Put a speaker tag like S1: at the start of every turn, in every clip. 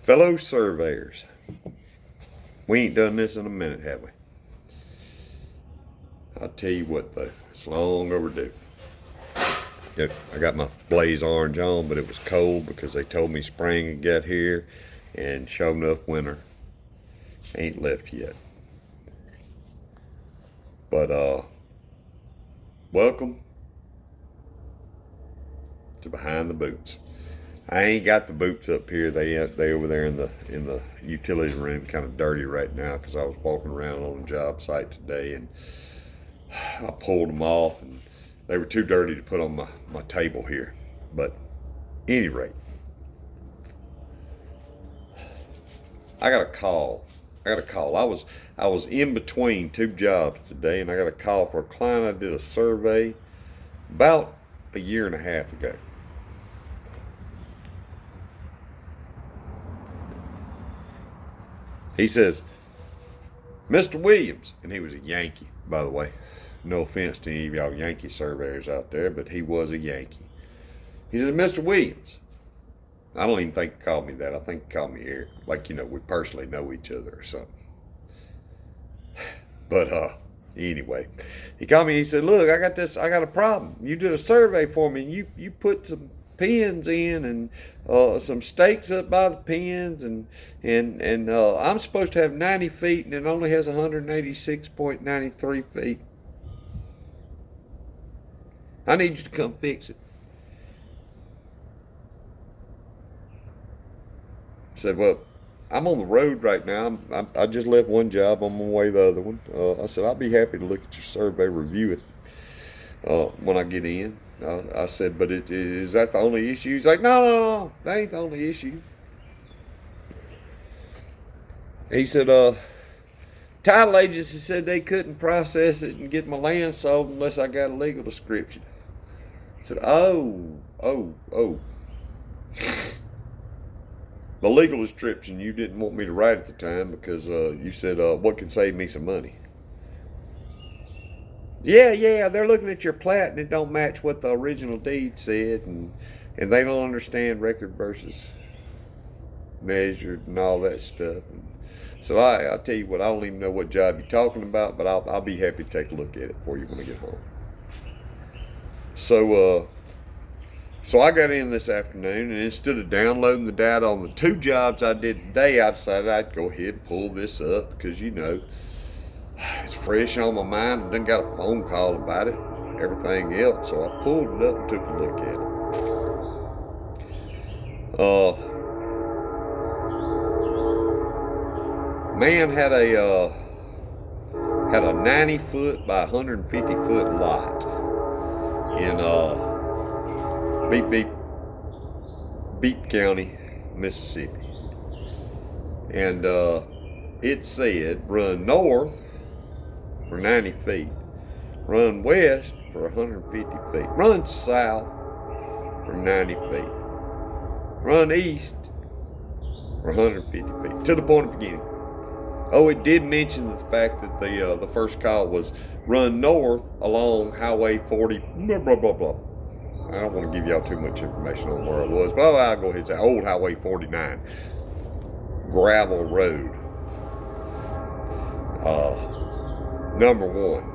S1: Fellow surveyors, we ain't done this in a minute, have we? I'll tell you what though, it's long overdue. Yep, I got my blaze orange on, but it was cold because they told me spring would get here, and sure enough, winter ain't left yet. But welcome to Behind the Boots. I ain't got the boots up here. They over there in the utilities room, kind of dirty right now because I was walking around on a job site today and I pulled them off and they were too dirty to put on my table here. But at any rate, I got a call. I was in between two jobs today, and I got a call for a client I did a survey about a year and a half ago. He says, Mr. Williams, and he was a Yankee, by the way. No offense to any of y'all Yankee surveyors out there, but he was a Yankee. He says, Mr. Williams. I don't even think he called me that. I think he called me Eric. Like, we personally know each other or something. But anyway, he called me. He said, look, I got a problem. You did a survey for me, and you put some pins in and some stakes up by the pins, and I'm supposed to have 90 feet, and it only has 186.93 feet. I need you to come fix it. I said, well, I'm on the road right now. I just left one job. I'm on my way to the other one. I said, I'll be happy to look at your survey, review it when I get in. I said, but is that the only issue? He's like, no, that ain't the only issue. He said, title agency said they couldn't process it and get my land sold unless I got a legal description. I said, oh. The legal description you didn't want me to write at the time because you said, what can save me some money? Yeah, they're looking at your plat and it don't match what the original deed said, and they don't understand record versus measured and all that stuff. And so I'll tell you what, I don't even know what job you're talking about, but I'll be happy to take a look at it for you when I get home. So I got in this afternoon, and instead of downloading the data on the two jobs I did today, I decided I'd go ahead and pull this up because, it's fresh on my mind. I done got a phone call about it, everything else. So I pulled it up and took a look at it. Man had a 90 foot by 150 foot lot in Beep County, Mississippi. And it said run north for 90 feet, run west for 150 feet, run south for 90 feet, run east for 150 feet, to the point of beginning. Oh, it did mention the fact that the first call was run north along Highway 40, blah, blah, blah, blah. I don't want to give y'all too much information on where it was, but I'll go ahead and say Old Highway 49, gravel road. Number one,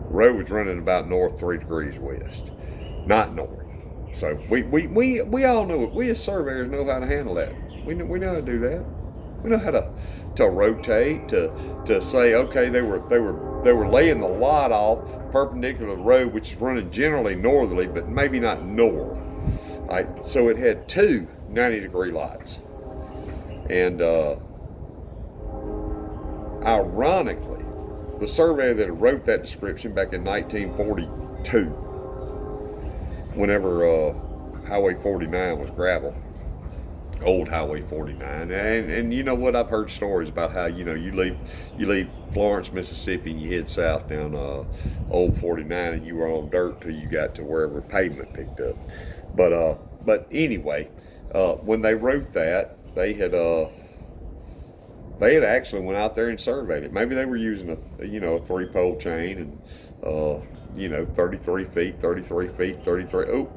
S1: road was running about north 3 degrees west, not north. So we all know it. We as surveyors know how to handle that. We know how to do that. We know how to rotate, to say, okay, they were laying the lot off perpendicular to the road, which is running generally northerly, but maybe not north. Right? So it had two 90-degree lots. And ironically, the surveyor that wrote that description back in 1942, whenever Highway 49 was gravel, Old Highway 49, and you know what, I've heard stories about how you leave Florence, Mississippi, and you head south down Old 49, and you were on dirt till you got to wherever pavement picked up. But anyway, when they wrote that, they had actually went out there and surveyed it. Maybe they were using a 3-pole chain and 33 feet, 33 feet, 33. Oh,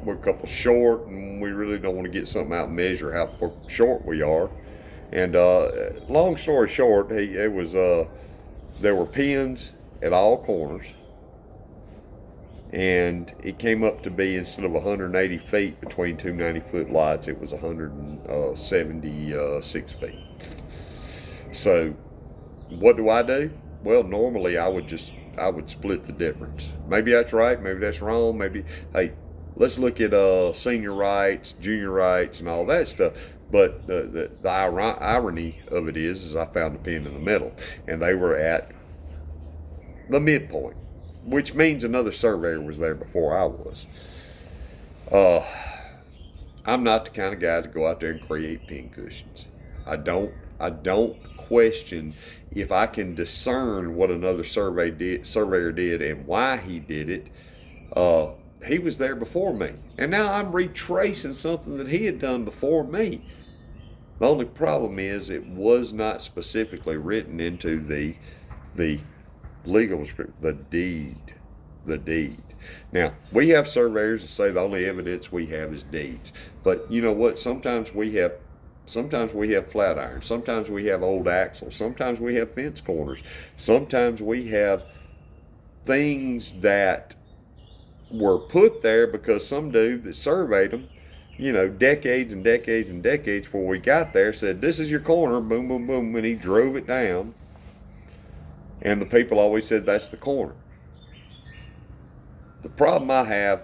S1: we're a couple short, and we really don't want to get something out and measure how short we are. And long story short, there were pins at all corners, and it came up to be, instead of 180 feet between two 90-foot lots, it was 176 feet. So what do? Well, normally I would split the difference. Maybe that's right, maybe that's wrong, maybe, hey, let's look at senior rights, junior rights, and all that stuff. But the irony of it is I found a pin in the middle, and they were at the midpoint, which means another surveyor was there before I was. I'm not the kind of guy to go out there and create pin cushions. I don't question if I can discern what another surveyor did and why he did it. He was there before me, and now I'm retracing something that he had done before me. The only problem is it was not specifically written into the legal script, the deed. Now, we have surveyors that say the only evidence we have is deeds, but you know what? Sometimes we have flat iron. Sometimes we have old axles. Sometimes we have fence corners. Sometimes we have things that were put there because some dude that surveyed them, decades and decades and decades before we got there, said, this is your corner, boom, boom, boom, and he drove it down. And the people always said, that's the corner. The problem I have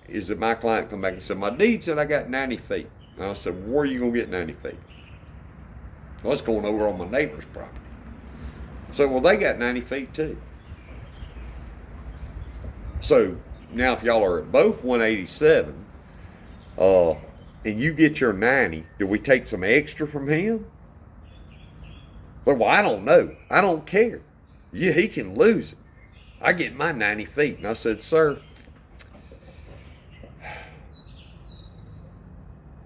S1: is that my client come back and said, my deed said I got 90 feet. And I said, where are you going to get 90 feet? Well, it's going over on my neighbor's property. So, well, they got 90 feet too. So, now if y'all are at both 187, and you get your 90, do we take some extra from him? Well, I don't know. I don't care. Yeah, he can lose it. I get my 90 feet. And I said, sir,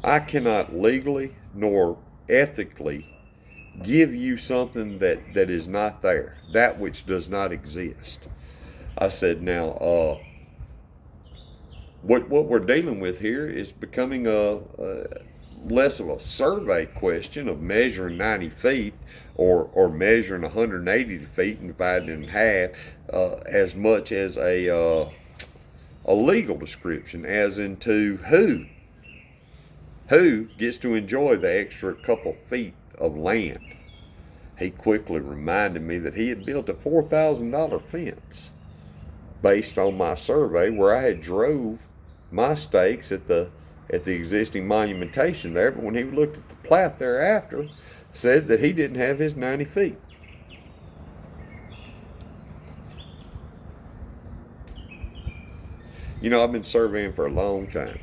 S1: I cannot legally nor ethically give you something that is not there, that which does not exist. I said, now, what we're dealing with here is becoming less of a survey question of measuring 90 feet or measuring 180 feet and dividing it in half, as much as a legal description, as into who gets to enjoy the extra couple feet of land. He quickly reminded me that he had built a $4,000 fence based on my survey, where I had drove my stakes at the existing monumentation there, but when he looked at the plat thereafter, said that he didn't have his 90 feet. I've been surveying for a long time.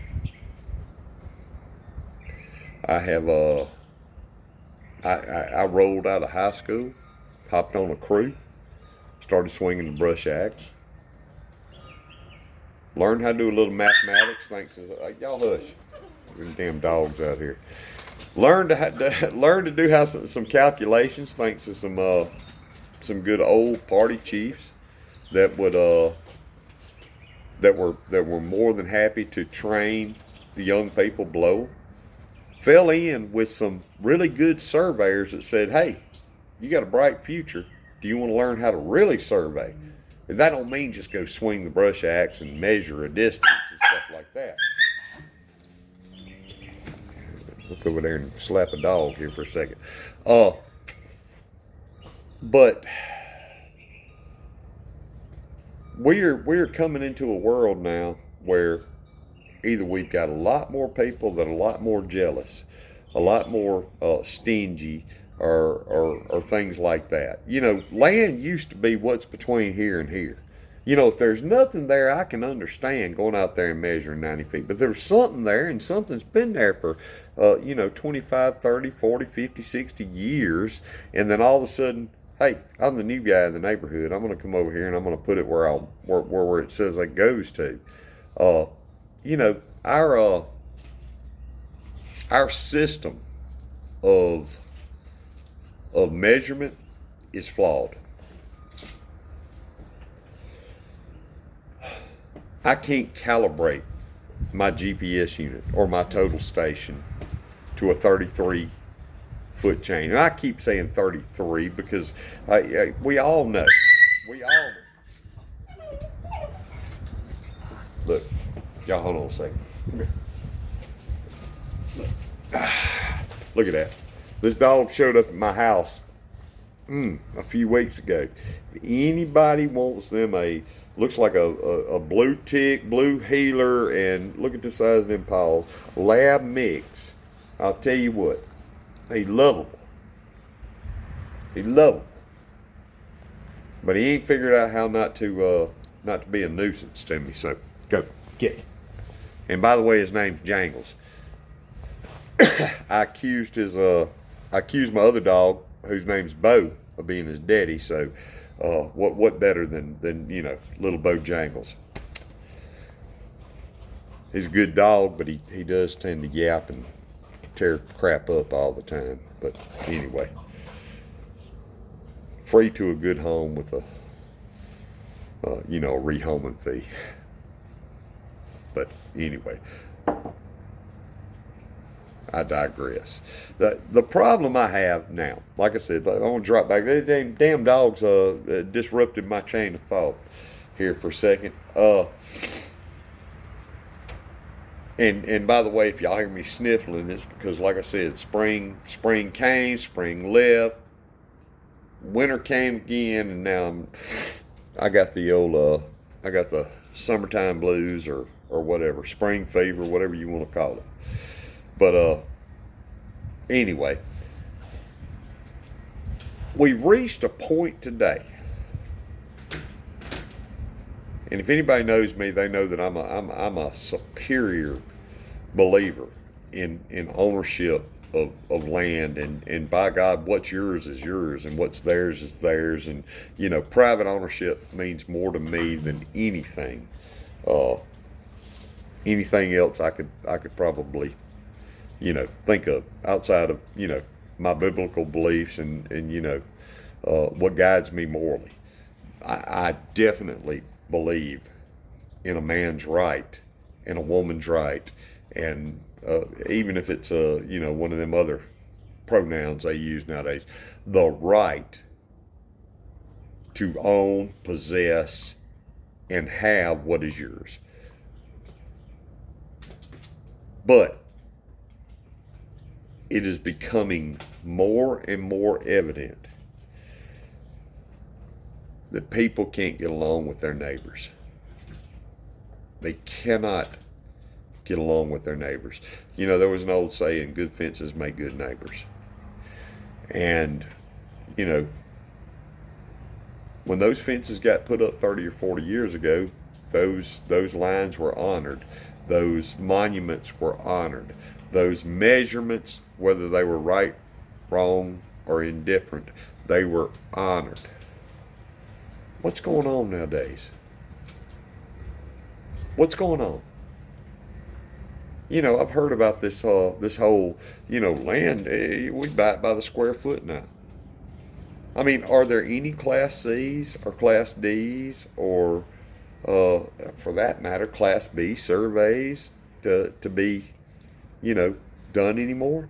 S1: I have I rolled out of high school, hopped on a crew, started swinging the brush axe, learned how to do a little mathematics. Thanks to y'all hush, there's damn dogs out here. Learned to do some calculations, thanks to some good old party chiefs that were more than happy to train the young people below. Fell in with some really good surveyors that said, hey, you got a bright future. Do you want to learn how to really survey? And that don't mean just go swing the brush axe and measure a distance and stuff like that. Look over there and slap a dog here for a second. But we're coming into a world now where either we've got a lot more people that are a lot more jealous, a lot more stingy, or things like that. Land used to be what's between here and here. If there's nothing there, I can understand going out there and measuring 90 feet. But there's something there, and something's been there for, 25, 30, 40, 50, 60 years. And then all of a sudden, hey, I'm the new guy in the neighborhood. I'm going to come over here and I'm going to put it where it says it goes to. Our system of measurement is flawed. I can't calibrate my GPS unit or my total station to a 33-foot chain. And I keep saying 33 because we all know. We all know. Look, y'all hold on a second. Come here. Look at that. This dog showed up at my house a few weeks ago. If anybody wants them looks like a blue tick, blue heeler, and look at the size of them paws, lab mix, I'll tell you what, he's lovable. He's lovable. But he ain't figured out how not to be a nuisance to me, so go, get him. And by the way, his name's Jangles. I accused my other dog, whose name's Bo, of being his daddy. So, what better than little Bo Jangles? He's a good dog, but he does tend to yap and tear crap up all the time. But anyway, free to a good home with a rehoming fee. But anyway. I digress. The problem I have now, like I said, I want to drop back. These damn dogs disrupted my chain of thought here for a second. And by the way, if y'all hear me sniffling, it's because, like I said, spring came, spring left, winter came again, and now I got the summertime blues or whatever, spring fever, whatever you want to call it. But anyway, we've reached a point today, and if anybody knows me, they know that I'm a superior believer in ownership of land, and by God, what's yours is yours, and what's theirs is theirs, and private ownership means more to me than anything. Anything else I could probably think of outside of, my biblical beliefs and what guides me morally. I definitely believe in a man's right and a woman's right. And even if it's, one of them other pronouns they use nowadays, the right to own, possess, and have what is yours. But it is becoming more and more evident that people can't get along with their neighbors. They cannot get along with their neighbors. There was an old saying, good fences make good neighbors. And, when those fences got put up 30 or 40 years ago, those lines were honored. Those monuments were honored. Those measurements, whether they were right, wrong, or indifferent, they were honored. What's going on nowadays? What's going on? I've heard about this whole, land, we buy it by the square foot now. I mean, are there any Class C's or Class D's or, for that matter, Class B surveys to be done anymore?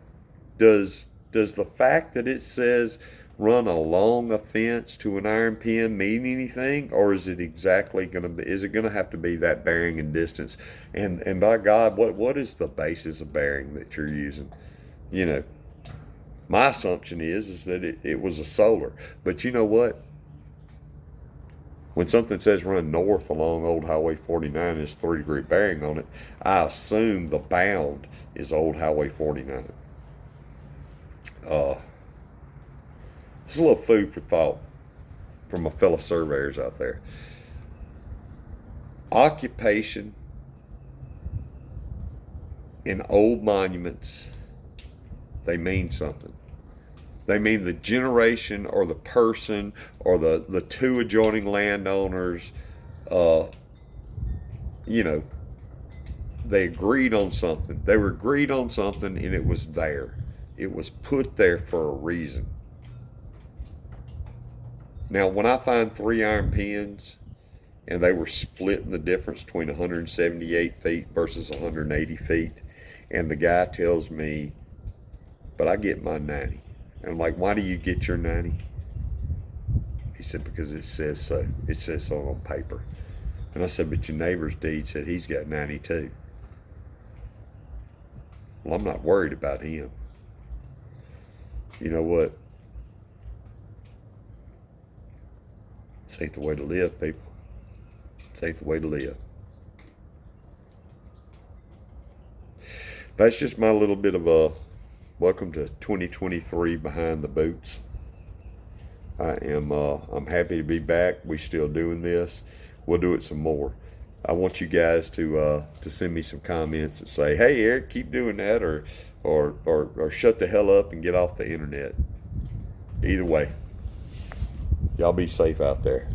S1: Does the fact that it says run along a fence to an iron pin mean anything, or is it exactly is it gonna have to be that bearing and distance? And by God, what is the basis of bearing that you're using? My assumption is that it was a solar, but you know what? When something says run north along Old Highway 49 and there's 3-degree bearing on it, I assume the bound is Old Highway 49. This is a little food for thought from my fellow surveyors out there. Occupation in old monuments, they mean something. They mean the generation or the person or the two adjoining landowners, they agreed on something. They were agreed on something and it was there. It was put there for a reason. Now, when I find 3 iron pins and they were splitting the difference between 178 feet versus 180 feet. And the guy tells me, but I get my 90. And I'm like, why do you get your 90? He said, because it says so. It says so on paper. And I said, but your neighbor's deed said he's got 92. Well, I'm not worried about him. You know what? This ain't the way to live, people. This ain't the way to live. That's just my little bit of a welcome to 2023 behind the boots. I'm happy to be back. We still doing this. We'll do it some more. I want you guys to send me some comments that say, "Hey Eric, keep doing that," or shut the hell up and get off the internet. Either way, y'all be safe out there.